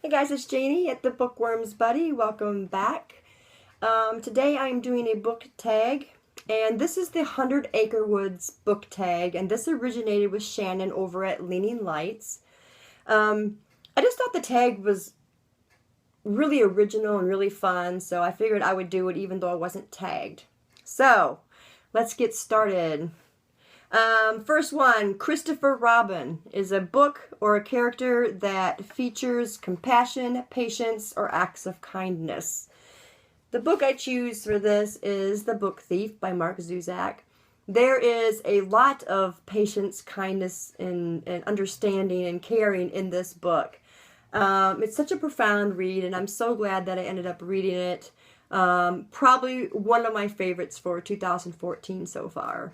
Hey guys, it's Janie at the Bookworms Buddy. Welcome back. Today I'm doing a book tag, and this is the 100 Acre Woods book tag, and this originated with Shannon over at Leaninglights. I just thought the tag was really original and really fun, so I figured I would do it even though I wasn't tagged. So, let's get started. First one, Christopher Robin is a book or a character that features compassion, patience, or acts of kindness. The book I choose for this is The Book Thief by Mark Zuzak. There is a lot of patience, kindness, and understanding and caring in this book. It's such a profound read, and I'm so glad that I ended up reading it. Probably one of my favorites for 2014 so far.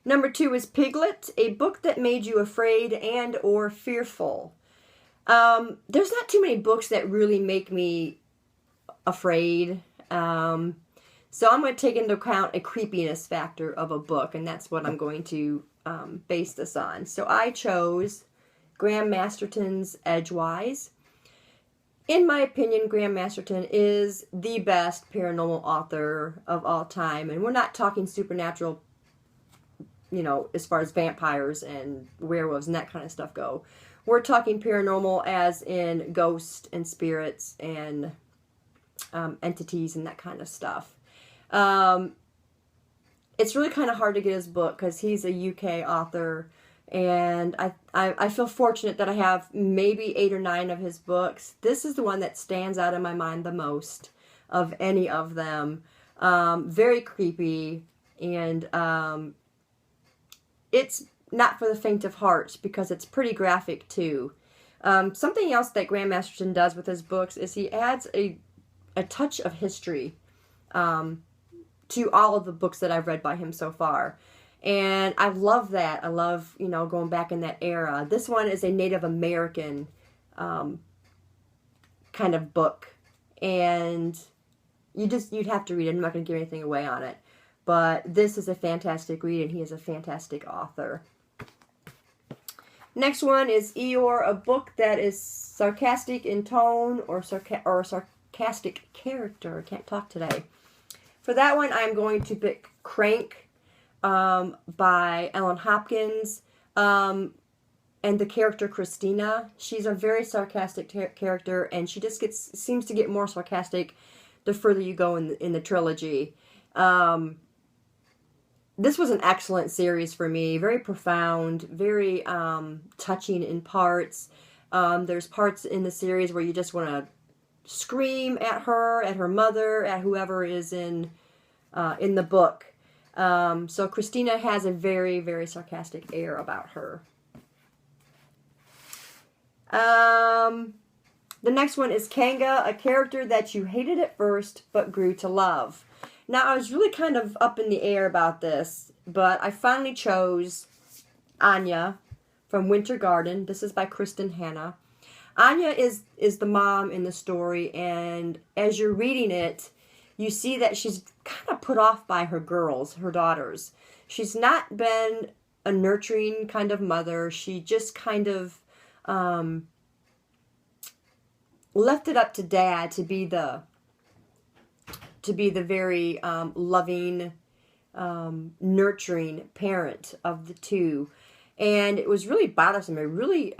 Number 2 is Piglet, a book that made you afraid and or fearful. There's not too many books that really make me afraid. So I'm going to take into account a creepiness factor of a book, and that's what I'm going to base this on. So I chose Graham Masterton's Edgewise. In my opinion, Graham Masterton is the best paranormal author of all time, and we're not talking supernatural, you know, as far as vampires and werewolves and that kind of stuff go. We're talking paranormal as in ghosts and spirits and entities and that kind of stuff. It's really kind of hard to get his book because he's a UK author, and I feel fortunate that I have maybe 8 or 9 of his books. This is the one that stands out in my mind the most of any of them. Very creepy, and it's not for the faint of heart because it's pretty graphic too. Something else that Graham Masterton does with his books is he adds a touch of history to all of the books that I've read by him so far. And I love that. I love, you know, going back in that era. This one is a Native American kind of book. And you'd have to read it. I'm not going to give anything away on it. But this is a fantastic read, and he is a fantastic author. Next one is Eeyore, a book that is sarcastic in tone or sarcastic character. I can't talk today. For that one, I'm going to pick Crank by Ellen Hopkins, and the character Christina. She's a very sarcastic character, and she just seems to get more sarcastic the further you go in the trilogy. This was an excellent series for me. Very profound, very touching in parts. There's parts in the series where you just want to scream at her mother, at whoever is in the book. So Christina has a very, very sarcastic air about her. The next one is Kanga, a character that you hated at first but grew to love. Now, I was really kind of up in the air about this, but I finally chose Anya from Winter Garden. This is by Kristen Hanna. Anya is the mom in the story, and as you're reading it, you see that she's kind of put off by her girls, her daughters. She's not been a nurturing kind of mother. She just kind of left it up to Dad to be the very loving, nurturing parent of the two. And it was really bothersome. I really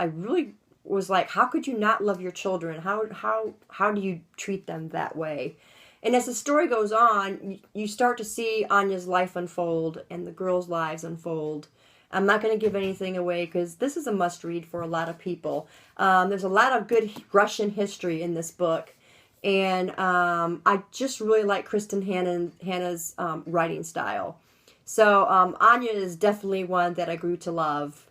was like, how could you not love your children? How do you treat them that way? And as the story goes on, you start to see Anya's life unfold and the girls' lives unfold. I'm not going to give anything away because this is a must-read for a lot of people. There's a lot of good Russian history in this book. And I just really like Kristen Hanna's writing style. So Anya is definitely one that I grew to love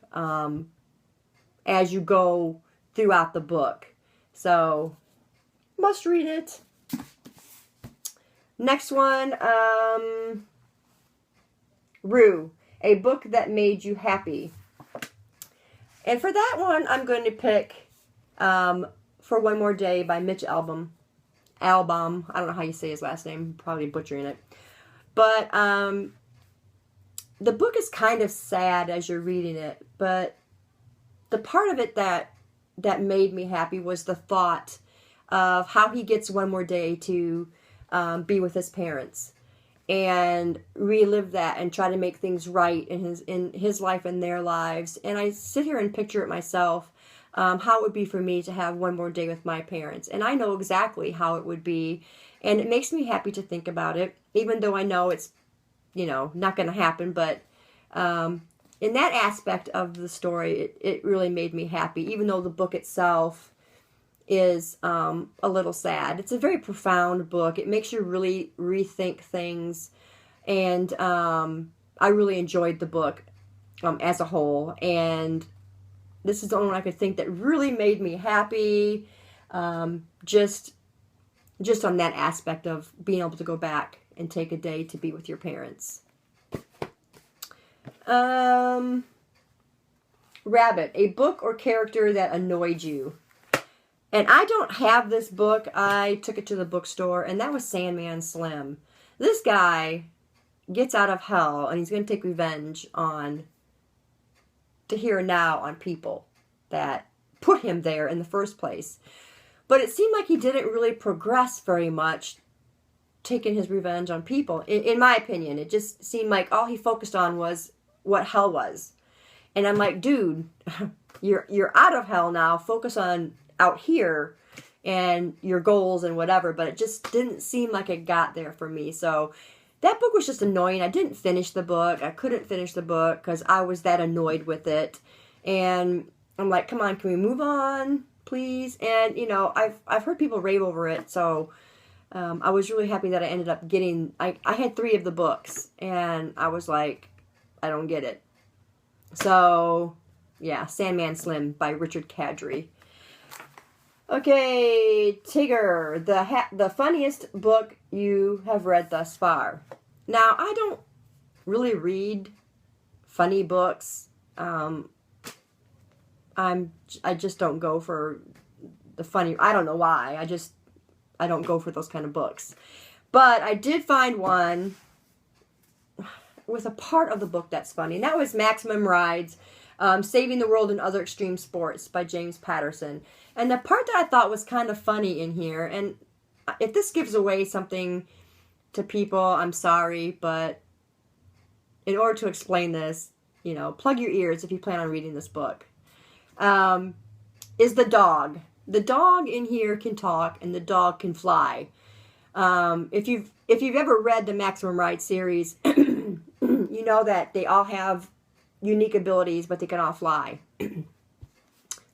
as you go throughout the book. So, must read it. Next one, Rue, a book that made you happy. And for that one, I'm going to pick For One More Day by Mitch Albom. I don't know how you say his last name. Probably butchering it. But the book is kind of sad as you're reading it. But the part of it that that made me happy was the thought of how he gets one more day to be with his parents and relive that and try to make things right in his life and their lives. And I sit here and picture it myself, how it would be for me to have one more day with my parents. And I know exactly how it would be. And it makes me happy to think about it, even though I know it's, not going to happen. But in that aspect of the story, it really made me happy, even though the book itself is a little sad. It's a very profound book. It makes you really rethink things. And I really enjoyed the book as a whole. And this is the only one I could think that really made me happy. Just on that aspect of being able to go back and take a day to be with your parents. Rabbit, a book or character that annoyed you. And I don't have this book. I took it to the bookstore, and that was Sandman Slim. This guy gets out of hell, and he's going to take revenge on here and now on people that put him there in the first place. But it seemed like he didn't really progress very much, taking his revenge on people. In my opinion, it just seemed like all he focused on was what hell was. And I'm like, dude, you're out of hell now. Focus on out here and your goals and whatever. But it just didn't seem like it got there for me. So that book was just annoying. I didn't finish the book. I couldn't finish the book because I was that annoyed with it. And I'm like, come on, can we move on, please? And, I've heard people rave over it. So I was really happy that I ended up getting, I had 3 of the books. And I was like, I don't get it. So, yeah, Sandman Slim by Richard Kadrey. Okay, Tigger, the funniest book you have read thus far. Now, I don't really read funny books. I just don't go for the funny. I don't know why. I don't go for those kind of books. But I did find one with a part of the book that's funny. And that was Maximum Rides, Saving the World in Other Extreme Sports by James Patterson. And the part that I thought was kind of funny in here, and if this gives away something to people, I'm sorry, but in order to explain this, plug your ears if you plan on reading this book, is the dog. The dog in here can talk, and the dog can fly. If you've ever read the Maximum Ride series, you know that they all have unique abilities, but they can all fly.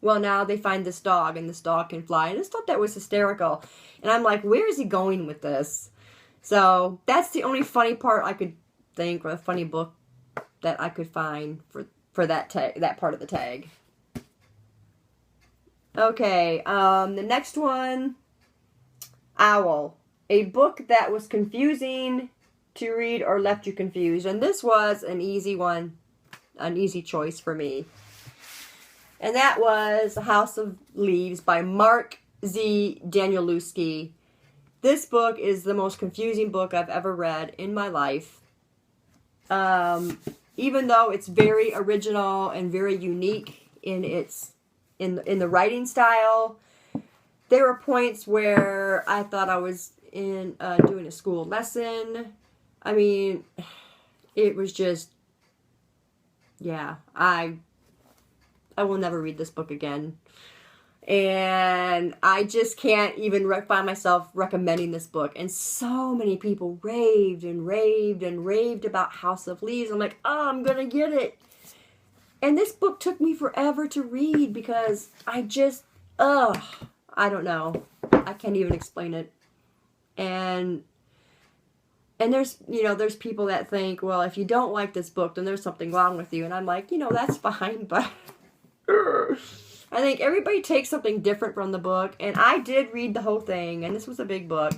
Well, now they find this dog, and this dog can fly. And I just thought that was hysterical. And I'm like, where is he going with this? So that's the only funny part I could think, or a funny book that I could find for that part of the tag. Okay, the next one, Owl. A book that was confusing to read or left you confused. And this was an easy one, an easy choice for me. And that was The House of Leaves by Mark Z. Danielewski. This book is the most confusing book I've ever read in my life. Even though it's very original and very unique in the writing style, there were points where I thought I was doing a school lesson. I mean, it was just, yeah, I will never read this book again. And I just can't even find myself recommending this book. And so many people raved and raved and raved about House of Leaves. I'm like, oh, I'm going to get it. And this book took me forever to read because I don't know. I can't even explain it. And there's people that think, well, if you don't like this book, then there's something wrong with you. And I'm like, that's fine, but I think everybody takes something different from the book. And I did read the whole thing, and this was a big book.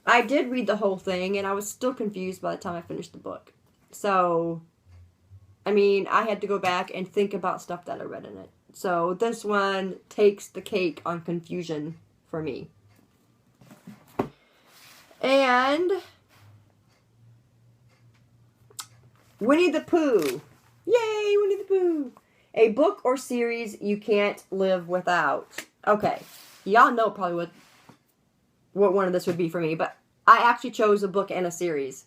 I did read the whole thing, and I was still confused by the time I finished the book. So, I mean, I had to go back and think about stuff that I read in it. So this one takes the cake on confusion for me. And Winnie the Pooh. Yay, Winnie the Pooh. A book or series you can't live without. Okay, y'all know probably what one of this would be for me, but I actually chose a book and a series.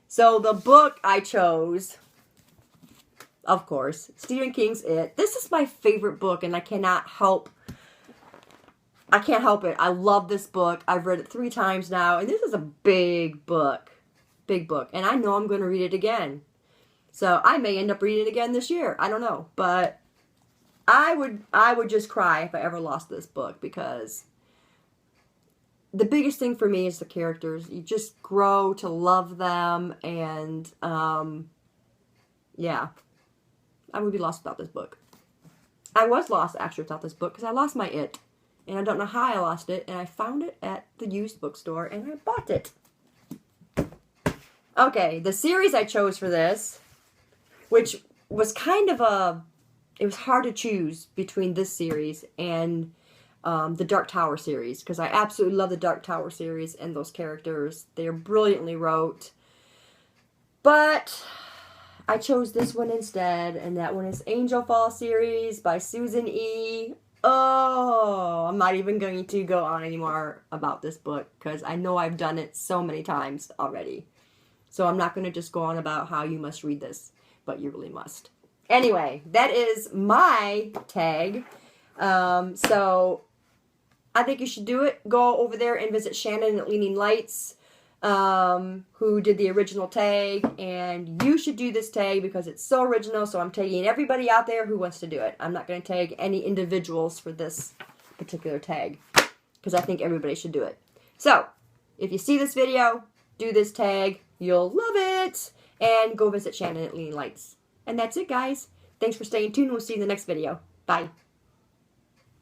So the book I chose, of course, Stephen King's It. This is my favorite book, and I can't help it. I love this book. I've read it 3 times now, and this is a big book. Big book. And I know I'm going to read it again. So I may end up reading it again this year. I don't know. But I would just cry if I ever lost this book, because the biggest thing for me is the characters. You just grow to love them, and yeah. I would be lost without this book. I was lost actually without this book, because I lost my It. And I don't know how I lost it, and I found it at the used bookstore, and I bought it. Okay, the series I chose for this, which was kind of it was hard to choose between this series and the Dark Tower series, because I absolutely love the Dark Tower series and those characters. They are brilliantly wrote. But I chose this one instead, and that one is Angel Fall series by Susan E. Oh, I'm not even going to go on anymore about this book, because I know I've done it so many times already. So I'm not going to just go on about how you must read this, but you really must. Anyway, that is my tag. So I think you should do it. Go over there and visit Shannon at Leaninglights, who did the original tag, and you should do this tag because it's so original. So I'm tagging everybody out there who wants to do it. I'm not going to tag any individuals for this particular tag, because I think everybody should do it. So if you see this video, do this tag. You'll love it. And go visit Shannon at Leaninglights. And that's it, guys. Thanks for staying tuned. We'll see you in the next video. Bye.